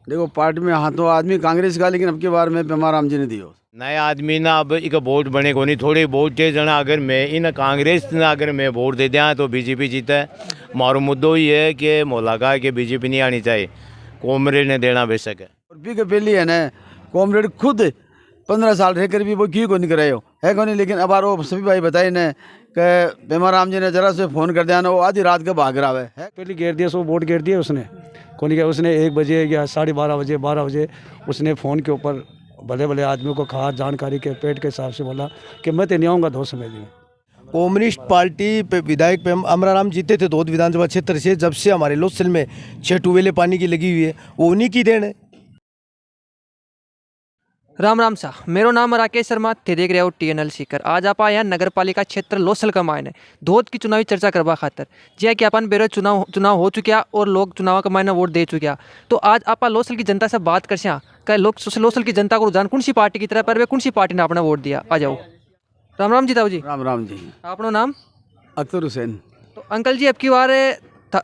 देखो पार्टी में हाँ तो आदमी कांग्रेस का, लेकिन अब की बार में पेमा राम जी ने दियो नया आदमी ना अब एक वोट बने को नहीं, थोड़ी वोट चे जना अगर मैं इन कांग्रेस ना अगर मैं वोट दे दिया तो बीजेपी जीता है। मारो मुद्दो ही है कि मोलाका के बीजेपी नहीं आनी चाहिए, कॉमरेड ने देना बेशक है। और भी के पहली है ना कॉमरेड खुद 15 साल रहकर भी वो क्यों को नहीं करायो है को नहीं, लेकिन अब वो सभी भाई बताए ने कि पेमा राम जी ने जरा से फ़ोन कर दिया ना, वो आधी रात के भाग रहा है। पहले घेर दिया, सो वोट घेर दिया उसने कौन क्या, उसने 1 बजे या 12:30 बजे 12 बजे उसने फ़ोन के ऊपर भले भले आदमियों को कहा, जानकारी के पेट के हिसाब से बोला कि मैं तो नहीं आऊँगा 2 समय में। कम्युनिस्ट पार्टी पे विधायक अमराराम जीते थे 2 विधानसभा क्षेत्र से, जब से हमारे लोकसभा में 6 ट्यूबवेलें पानी की लगी हुई है, वो उन्हीं की देन है। राम राम सा, मेरो नाम राकेश शर्मा, थे देख रहे हो TNL सीकर। आज आप आया नगर पालिका क्षेत्र लोसल का मायने धोध की चुनावी चर्चा करवा खातर, जी कि अपन बेरो चुनाव हो चुका और लोग चुनाव का मायने वोट दे चुका। तो आज आप लोसल की जनता से बात कर क्या लोग लोसल की जनता को रुझान कौन सी पार्टी की तरफ पर वे कौन सी पार्टी ने अपना वोट दिया। आ जाओ। राम राम जी ताऊ जी। राम राम जी। आपनो नाम? अख्तर हुसैन। तो अंकल जी अब की बार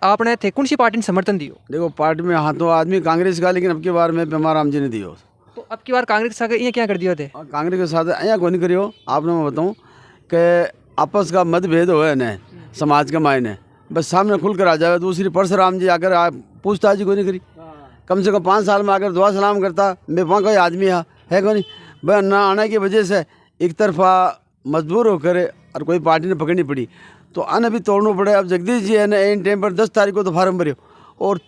आपने थे कौन सी पार्टी ने समर्थन दियो? देखो पार्टी में हाँ तो आदमी कांग्रेस का, लेकिन अब की बार में पेमा राम जी ने दियो। तो अब की बार कांग्रेस के साथ ये क्या कर दियो थे? कांग्रेस के साथ यहाँ को नहीं करियो। आपने मैं बताऊँ कि आपस का मतभेद हो है न समाज के मायने, बस सामने खुल कर आ जाए। दूसरी परशुराम जी आकर आप पूछताछ को नहीं करी, कम से कम 5 साल में आकर दुआ सलाम करता, मैं वहाँ कोई आदमी है को नहीं। वह ना आने की वजह से एक तरफा मजबूर होकर और कोई पार्टी ने पकड़नी पड़ी, तो आने भी तोड़ना पड़े। अब जगदीश जी है ना इन टाइम पर 10 तारीख को तो फार्म भरियो और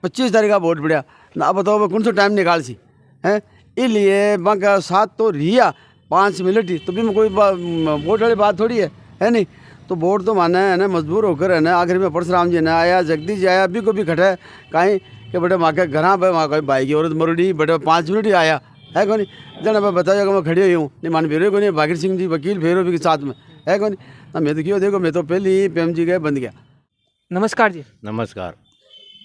25 तारीख का वोट पड़ा ना। अब बताओ कौन सा टाइम निकाल सी है, इसलिए बाका साथ तो रिया 5 मिनट ही तो भी में कोई वोट वाली बात थोड़ी है नहीं। तो वोट तो माना है ना मजबूर होकर है ना। आखिर में परशुराम जी ने आया, जगदीश जी आया, अभी को भी खड़ा है कहीं कि बेटे माँ के घर कोई भाई की औरत मरुड़ी बेटे 5 मिनट ही आया है को नहीं। जना मैं बताया कि मैं खड़ी हुई हूँ, नहीं मान फेरो को नहीं, भागीर सिंह जी वकील फेरो भी के साथ में है को नहीं ना। मैं तो क्यों देखो, मैं तो पहले ही PM जी गए बंद गया। नमस्कार जी। नमस्कार।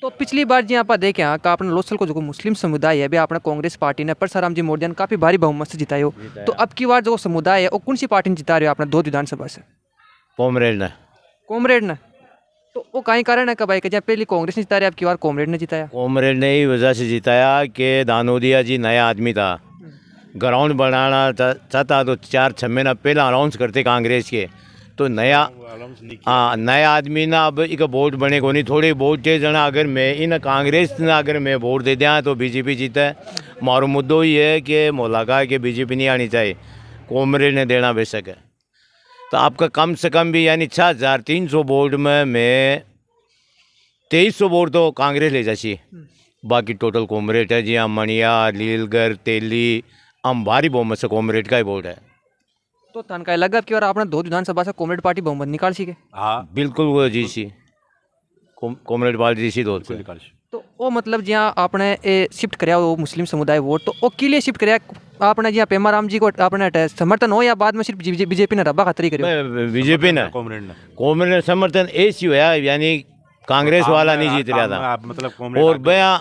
तो पिछली बार जी आप देखें कि आपने लोसल को जो मुस्लिम समुदाय है भी आपने कांग्रेस पार्टी ने परशुराम जी मोर्चा ने काफ़ी भारी बहुमत से जितायो। तो अब की बार जो समुदाय है वो कौन सी पार्टी ने जिता रहे हो आपने 2 विधानसभा से? कॉमरेड ने। कॉमरेड ने? तो वो कहीं कारण है कि भाई जहाँ पहले कांग्रेस ने जिता रहे, अब की बार कॉमरेड ने जिताया? कॉमरेड ने ही वजह से जिताया कि दानोदिया जी नया आदमी था, ग्राउंड बनाना चाहता तो 4-6 महीना पहले अनाउंस करते कांग्रेस के, तो नया आदमी ना अब एक वोट बने को नहीं, थोड़ी वोट चे जना अगर मैं इन कांग्रेस ना अगर मैं वोट दे दिया तो बीजेपी जीता है। मारो मुद्दो ही है कि मोलाका के बीजेपी नहीं आनी चाहिए, कॉमरेड ने देना बेशक है। तो आपका कम से कम भी यानी 6300 वोट में मैं 2300 वोट तो कांग्रेस ले जाची, बाकी टोटल कॉमरेड है जी। मणिया, लीलगढ़, तेली हम भारी बहुमत से कॉमरेड का ही वोट है। तो तनका लगा कि और आपने 2 विधानसभा से कॉमरेड पार्टी बहुमत निकाल सी के? हाँ बिल्कुल वो जी सी कॉमरेड पार्टी जी सी 2 तो वो मतलब जहाँ आपने शिफ्ट कराया वो मुस्लिम समुदाय वोट, तो वो के लिए शिफ्ट कराया आपने? जहाँ पेमा राम जी को आपने समर्थन हो या बाद में सिर्फ बीजेपी ने रब्बा खातर ही करियो? बीजेपी ने कॉमरेड ने समर्थन ऐसी हुआ, यानी कांग्रेस वाला नहीं जीत रहा था। मतलब और भैया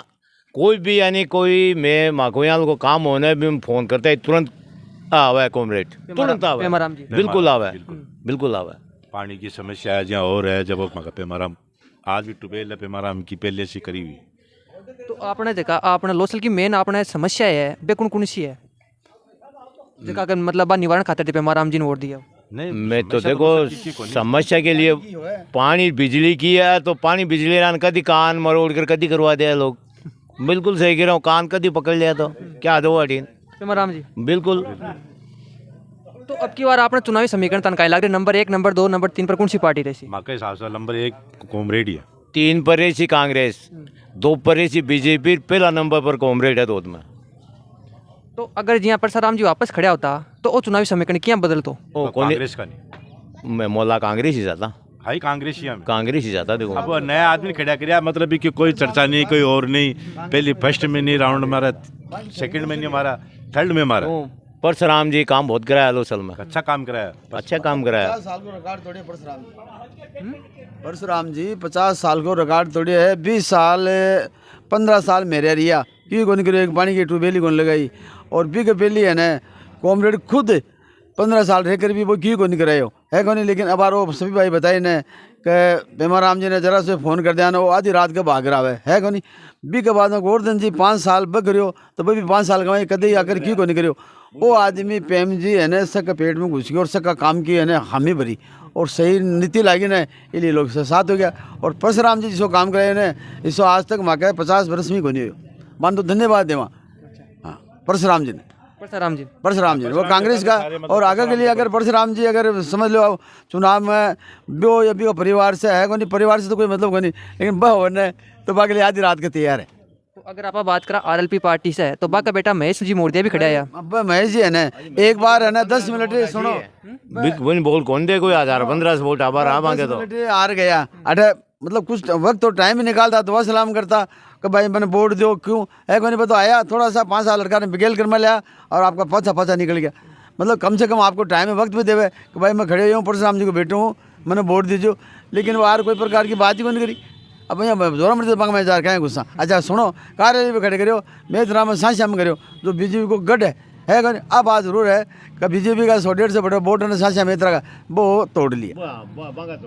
कोई भी यानी कोई मैं माकोयाल को काम होने भी फ़ोन करता है तुरंत आवा है कॉमरेड, तुरंत आवा पेमा राम जी बिल्कुल आवा है, बिल्कुल आवा है। पानी की समस्या है जहाँ और है, जब पेमाराम आज भी ट्यूबवेल पेमाराम की पहले से करी हुई। तो आपने देखा आपने लोसल की मेन आपने समस्या है बे कौन सी है देखा अगर मतलब निवारण खातिर पेमा राम जी ने वोट दिया? नहीं मैं तो देखो समस्या के लिए पानी बिजली की है, तो पानी बिजली रान कदी कान मरोड़ कर कदी करवा दिया लोग। बिल्कुल सही कह रहा हूँ, कान कदी पकड़ लिया तो क्या दो अटीन पेमा राम जी बिल्कुल। तो अब की बार आपने चुनावी समीकरण तनकाई लग रहे नंबर 1, नंबर 2, नंबर 3 पर कौन सी पार्टी रही? माँ के हिसाब से नंबर 1 कॉमरेड ही है, 3 पर रही कांग्रेस, 2 पर रही बीजेपी, पहला नंबर पर कॉमरेड है 2 में। तो अगर जी परशुराम जी वापस खड़ा होता तो वो चुनावी समीकरण क्या बदल तो? कांग्रेस का नहीं, मैं मोला कांग्रेस ही जाता, हाई कांग्रेस ही कांग्रेस ही जाता। देखो अब नया आदमी खड़ा कर मतलब कि कोई चर्चा नहीं, कोई और नहीं। पहले फर्स्ट में नहीं राउंड मारा, सेकंड में नहीं मारा, थर्ड में मारा। परशुराम जी काम बहुत कराया लोसल में, अच्छा काम कराया, अच्छा काम कराया। 50 साल को रिकॉर्ड तोड़े परशुराम जी 50 साल को रिकॉर्ड तोड़े है। 20 साल 15 साल मेरे रिया क्यों कौन करो, एक पानी की ट्यूबवेल कौन लगाई। और भी के पहली है ना कॉमरेड खुद 15 साल रहकर भी वो क्यों को नहीं करायो है कौन नहीं। लेकिन अब वो सभी भाई बताए ने कि पेमाराम जी ने जरा से फ़ोन कर दिया ना, वो आधी रात के भाग रहा है कौन नहीं। बी के बाद में गोवर्धन जी 5 साल बग करियो तो भाई भी 5 साल कमाई कदे आकर क्यों को नहीं करियो। वो आदमी पेम जी है ना सबका पेट में घुस गया और सबका काम की है ना हामी भरी और सही नीति लागी ना, इसलिए लोग से साथ हो गया। और परशुराम जी जिसको काम करे ने इसको आज तक माँ 50 वर्ष में को नहीं हो मान तो धन्यवाद देवा। हाँ परशुराम जी ने, परशुराम जी वो कांग्रेस का। और आगे के लिए अगर परशुराम जी अगर समझ लो चुनाव में बो या बी परिवार से है कोई, परिवार से तो कोई मतलब कोई नहीं, लेकिन बह होने तो बाकी आधी रात के तैयार है। तो अगर आप बात करा आरएलपी पार्टी से है तो बा का बेटा महेश जी मोरदिया भी खड़ा है। अब महेश जी है ना एक बार है ना 10 मिनट सुनो बोल कौन दे कोई 1015 वोट आबार आ मांगे तो हार गया। अरे मतलब कुछ वक्त तो टाइम ही निकालता, दुआ सलाम करता कि भाई मैंने वोट दो क्यों है कोई नहीं पता। आया थोड़ा सा 5 साल लड़का ने बिगेल कर लिया और आपका पचा निकल गया। मतलब कम से कम आपको टाइम वक्त में देवे कि भाई मैं खड़े हूँ परशुराम जी को बेटे हूँ मैंने वोट दीजिए। लेकिन वो यार कोई प्रकार की बात ही नहीं करी। अब भैया जोरा मर्जी बांग में जा कहें गुस्सा। अच्छा सुनो कार्यालय में खड़े करो मैं इतना में सांस में करो जो बीजेपी को गढ़ है कौन। अब बात जरूर है कि बीजेपी का 100-150 से बड़ा वोट ने सांस में का वो तोड़ लिया,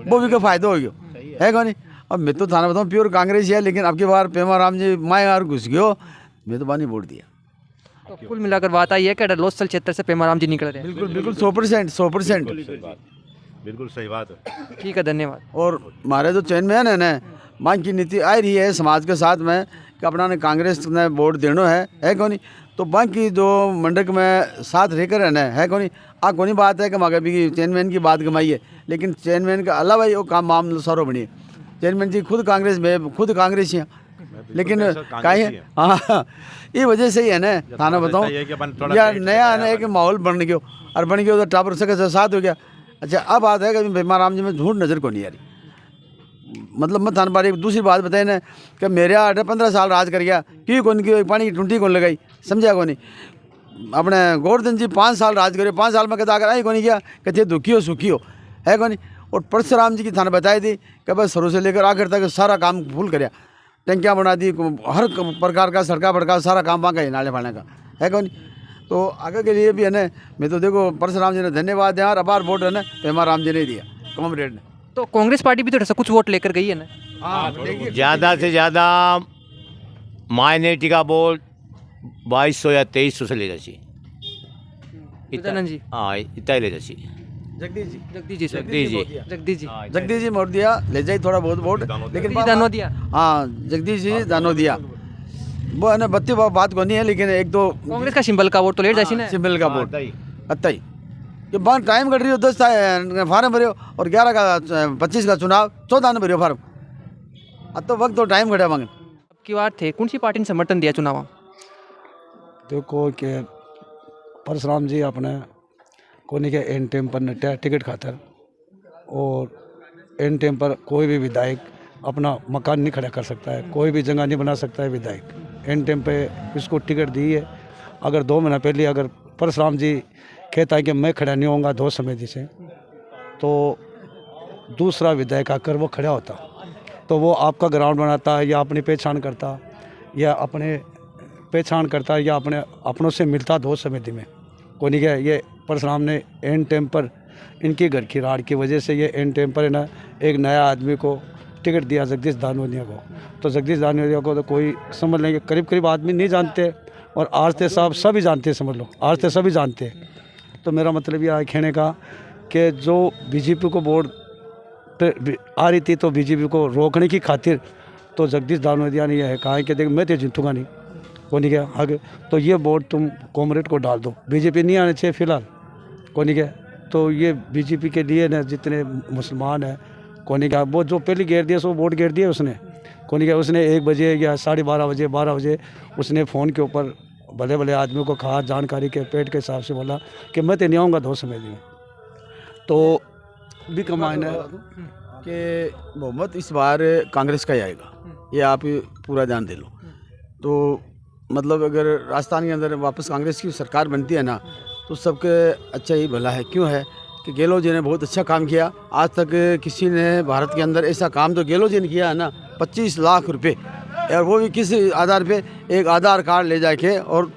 वो भी का फायदा हो गया है कौन। अब मैं तो थाना बताऊँ प्योर कांग्रेस है, लेकिन अब की बार पेमाराम जी माए यार घुस गयो मैं तो बानी वोट दिया। तो कुल मिलाकर बात आई है कि लोसल क्षेत्र से पेमाराम जी निकल रहे हैं। बिल्कुल बिल्कुल 100%। बिल्कुल सही बात है। ठीक है धन्यवाद। और हमारे जो चेयरमैन है ना मांग की नीति आ रही है समाज के साथ में कि अपना ने कांग्रेस ने वोट देना है कौन। तो बाकी जो मंडक में साथ रहकर है ना है कौन। आ कौन बात है कि मगर भी चेयरमैन की बात कमाई है, लेकिन चेयरमैन का अलावा ही वो काम मामला सारो बनी है। चेयरमैन जी खुद कांग्रेस में खुद कांग्रेसी हैं, लेकिन कहीं हाँ ये वजह से ही है ना थाना बताऊँ यार नया है ना एक माहौल बन गया और बन गया तो टापर सके साथ हो गया। अच्छा अब बात है कि पेमाराम जी में झूठ नज़र को नहीं आ रही। मतलब मैं थाना बारी दूसरी बात बताए ना कि मेरे 15 साल राज कर गया क्यों कौन की पानी की टूंटी कौन लगाई समझा को नहीं। अपने गोवर्धन जी 5 साल राज करे 5 साल में कहता अगर आई को नहीं किया कहते दुखी हो सुखी हो है कौन। और परशुराम जी की थाना बताई थी कि बस शुरू से लेकर आखिर तक सारा काम फुल कराया, टंकियाँ बना दी, हर प्रकार का सड़का बड़का सारा काम वहाँ का नाले फाड़ने का है कौन। तो आगे के लिए भी है ना मैं तो देखो परशुराम जी ने धन्यवाद दिया और अबार वोट है ना पेमाराम जी ने दिया कॉमरेड ने। तो कांग्रेस पार्टी भी तो कुछ वोट लेकर गई है ना। ज़्यादा से ज़्यादा माइनॉरिटी का वोट 2200 या 2300 से ले जाची जी हाँ इतना ले जाची जगदीश जी जगदीश जी मोरदिया ले जाए थोड़ा बहुत वोट, लेकिन दानोदिया हाँ जगदीश जी दानोदिया वो है ना 32 बात को नहीं है, लेकिन एक दो कांग्रेस का सिंबल का वोट तो लेट जासी ना। सिंबल का वोट अत्ता ही कि बार टाइम कट रही हो 10 फार्म भरे और 11 का 25 का चुनाव 14 ने भरे फार्म। अब तो वक्त तो टाइम घटा मांगे। अब की बार थे कौन सी पार्टी ने समर्थन दिया चुनाव। देखो कि परशुराम जी अपने कोनी के एन टाइम पर नटा टिकट खातर और एन टाइम पर कोई भी विधायक अपना मकान नहीं खड़ा कर सकता है, कोई भी जगह नहीं बना सकता है विधायक। एन टाइम पे इसको टिकट दी है। अगर 2 महीना पहले अगर परशुराम जी कहता है कि मैं खड़ा नहीं होऊंगा 2 समिति से, तो दूसरा विधायक आकर वो खड़ा होता तो वो आपका ग्राउंड बनाता या अपनी पहचान करता या अपनों से मिलता 2 समिति में को नहीं। क्या ये परशुराम ने एन टाइम पर इनकी घर की राड़ की वजह से ये एन टाइम पर है ना एक नया आदमी को टिकट दिया जगदीश दानोदिया को। तो जगदीश दानोदिया को तो कोई समझ लेंगे करीब आदमी नहीं जानते और आरते साहब सभी जानते हैं, समझ लो आरते सभी जानते हैं। तो मेरा मतलब ये कहने का कि जो बीजेपी को वोट पे आ रही थी तो बीजेपी को रोकने की खातिर तो जगदीश दानोदिया ने यह कहा कि देख मैं तो जीतूंगा नहीं को नहीं क्या आगे, तो ये वोट तुम कॉमरेड को डाल दो, बीजेपी नहीं आने चाहिए फिलहाल को नहीं क्या। तो ये बीजेपी के लिए ना जितने मुसलमान हैं को नहीं क्या वो जो पहले घेर दिया सो वोट घेर दिया उसने को नहीं क्या। उसने 1 बजे या 12:30 बजे उसने फ़ोन के ऊपर भले भले आदमियों को कहा जानकारी के पेट के हिसाब से बोला कि मैं तो नहीं आऊँगा 2 समय में। तो भी कमाइन है कि बहुमत इस बार कांग्रेस का ही आएगा, ये आप पूरा ध्यान दे लो। तो मतलब अगर राजस्थान के अंदर वापस कांग्रेस की सरकार बनती है ना तो सबके अच्छा ही भला है। क्यों है कि गहलोत जी ने बहुत अच्छा काम किया। आज तक किसी ने भारत के अंदर ऐसा काम तो गहलोत जी ने किया है ना 25 लाख रुपए, और वो भी किसी आधार पे एक आधार कार्ड ले जाके और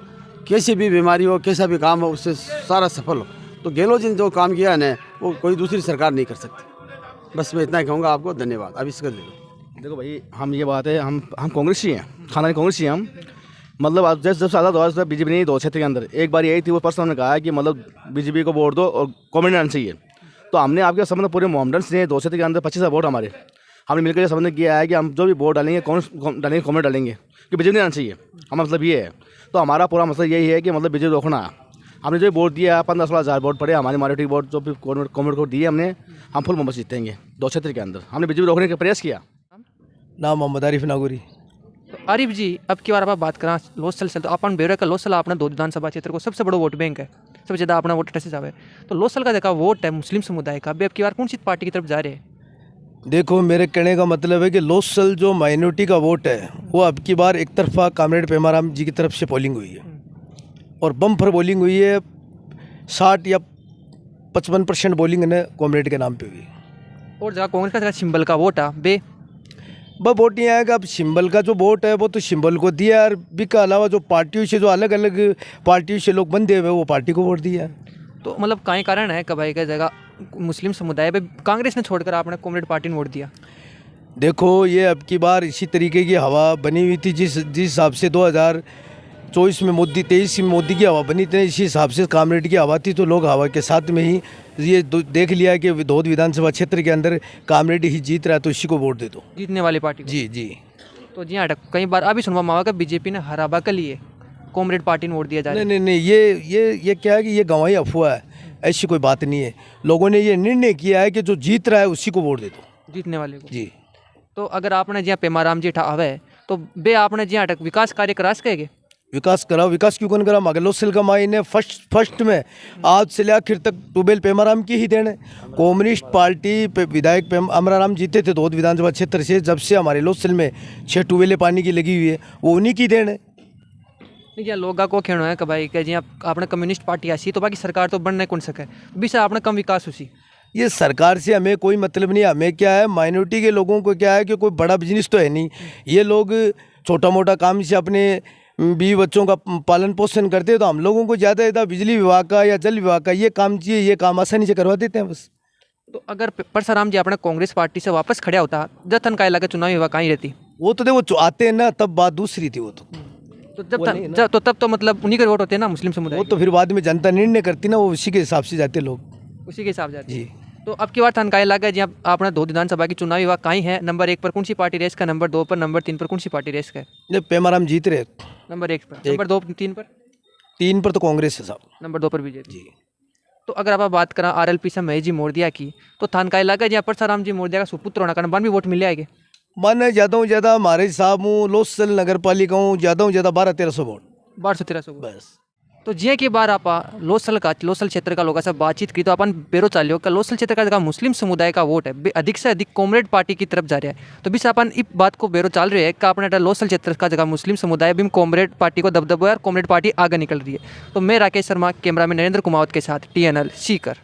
कैसी भी बीमारी हो कैसा भी काम हो उससे सारा सफल हो। तो गहलोत जी ने जो काम किया है ना वो कोई दूसरी सरकार नहीं कर सकती। बस मैं इतना ही कहूँगा आपको। धन्यवाद। अब इसका देखो भाई, हम ये बात है, हम कांग्रेसी हैं, खानदानी कांग्रेसी हैं हम। मतलब आज जब सादा दौर से बीजेपी नहीं, दो क्षेत्र के अंदर एक बार यही थी, वो पर्सन ने कहा है कि मतलब बीजेपी को वोट दो और कॉमेडी आना चाहिए। तो हमने आपके संबंध पूरे मोहम्मदन ने दो क्षेत्र के अंदर 25 वोट हमारे हमने मिलकर ये संबंध किया है कि हम जो भी वोट डालेंगे कौन डालेंगे, कॉमेडी डालेंगे कि बीजेपी नहीं आना चाहिए। हम मतलब ये है, तो हमारा पूरा मतलब यही है कि मतलब बीजेपी रोकना। हमने जो वोट दिया 15-16 हज़ार वोट पड़े, हमारी माइनॉरिटी वोट जो भी कॉमेडी को दिए हमने, हम फुल मोहम्मद जीतेंगे दो क्षेत्र के अंदर। हमने बीजेपी रोकने का प्रयास किया। नाम मोहम्मद आरिफ नागौरी। तो आरिफ जी, अब की बार आप बात करें लोसल से, तो अपन बेरा का लोसल अपना दो विधानसभा क्षेत्र को सबसे बड़ा वोट बैंक है, सबसे ज़्यादा अपना वोट से जावे। तो लोसल का देखा वोट है मुस्लिम समुदाय का, अब की बार कौन सी पार्टी की तरफ जा रहे हैं? देखो, मेरे कहने का मतलब है कि लोसल जो माइनॉरिटी का वोट है वो अब की बार एक तरफा कामरेड पेमाराम जी की तरफ से पोलिंग हुई है और बम्पर पोलिंग हुई है। 60 या 55% पोलिंग ने कॉमरेड के नाम पे हुई। और जगह कांग्रेस का जगह सिंबल का वोट है बे वह वोट नहीं आएगा। अब सिंबल का जो वोट है वो तो सिंबल को दिया, और बी का अलावा जो पार्टियों से जो अलग अलग पार्टियों से लोग बंधे हुए वो पार्टी को वोट दिया। तो मतलब कहीं कारण है कि भाई का जगह मुस्लिम समुदाय पे कांग्रेस ने छोड़कर आपने कॉमरेड पार्टी ने वोट दिया? देखो, ये अब की बार इसी तरीके की हवा बनी हुई थी जिस हिसाब से 2024 में मोदी, 23 में मोदी की हवा बनी थी, इसी हिसाब से कामरेड की हवा थी। तो लोग हवा के साथ में ही ये देख लिया कि धौद विधानसभा क्षेत्र के अंदर कामरेड ही जीत रहा है, तो इसी को वोट दे दो, जीतने वाली पार्टी को। जी जी। तो जी हाँ, कई बार अभी सुनवा मावा का बीजेपी ने हराबा के लिए कॉमरेड पार्टी ने वोट दिया जा रहा है। नहीं, ये क्या है कि ये गंवाई अफवाह है, ऐसी कोई बात नहीं है। लोगों ने ये निर्णय किया है कि जो जीत रहा है उसी को वोट दे दो, जीतने वाले को। जी। तो अगर आपने जी पेमाराम जी आवे तो बे आपने जी अटक विकास कार्य करा सकेंगे? विकास कराओ, विकास क्यों कौन करा? मगर लोसल का माई ने फर्स्ट में आज से ले आखिर तक ट्यूबवेल पेमाराम की ही देन है। कम्युनिस्ट पार्टी पे विधायक अमराराम जीते थे धौद विधानसभा क्षेत्र से, जब से हमारे लोसल में 6 ट्यूबवेलें पानी की लगी हुई है वो उन्हीं की देन है। या लोग को कहना है कि भाई कि जी आपने कम्युनिस्ट पार्टी आसी तो बाकी सरकार तो बन नहीं कौन सके, बीस आपने कम विकास उसी। ये सरकार से हमें कोई मतलब नहीं। हमें क्या है, माइनॉरिटी के लोगों को क्या है कि कोई बड़ा बिजनेस तो है नहीं। ये लोग छोटा मोटा काम से अपने बीवी बच्चों का पालन पोषण करते हैं, तो हम लोगों को ज़्यादा बिजली विभाग का या जल विभाग का ये काम चाहिए, ये काम आसानी से करवा देते हैं बस। तो अगर परसराम जी अपने कांग्रेस पार्टी से वापस खड़ा होता, जतन का इलाका चुनावी विभाग कहीं रहती? वो तो देखो आते हैं ना, तब बात दूसरी थी। वो तो तब तो मतलब उन्हीं के वोट होते हैं ना मुस्लिम समुदाय वो तो फिर बाद में जनता निर्णय करती ना, वो उसी के हिसाब से जाते लोग, उसी के हिसाब जाते जी। तो अब की बार तनकाय लगा जी आपने दो विधानसभा की चुनावी विभाग कहीं है, नंबर 1 पर कौन सी पार्टी रेस का, नंबर 2 पर, नंबर 3 पर कौन सी पार्टी रेस का? पेमाराम जीत रहे नंबर 1 पर, नंबर 2 3 पर? 3 पर तो कांग्रेस है साहब, नंबर 2 पर बीजेपी जी। तो अगर आप बात करें RLP से महेश जी मोरदिया की, तो थानकाय लगा जी परसराम जी मोरदिया का सुपुत्र होना कारण भी वोट मिल जाएंगे? मन ज़्यादा हमारे हिसाब हूँ लोसल नगर पालिका हूँ ज़्यादा 1200-1300 वोट, 1200-1300 बस। तो जी की बार आप लोसल क्षेत्र का लोगों से बातचीत की तो अपन बेरो चालियो का लोसल क्षेत्र का जगह मुस्लिम समुदाय का वोट है अधिक से अधिक कॉमरेड पार्टी की तरफ जा रहा है। तो बीस अपन इस बात को बेरो चाल रहे हैं कि अपने लोसल क्षेत्र का जगह मुस्लिम समुदाय भी कॉमरेड पार्टी को दबदबो है और कॉमरेड पार्टी आगे निकल रही है। तो मैं राकेश शर्मा, कैमरा में नरेंद्र कुमावत के साथ TNL सीकर।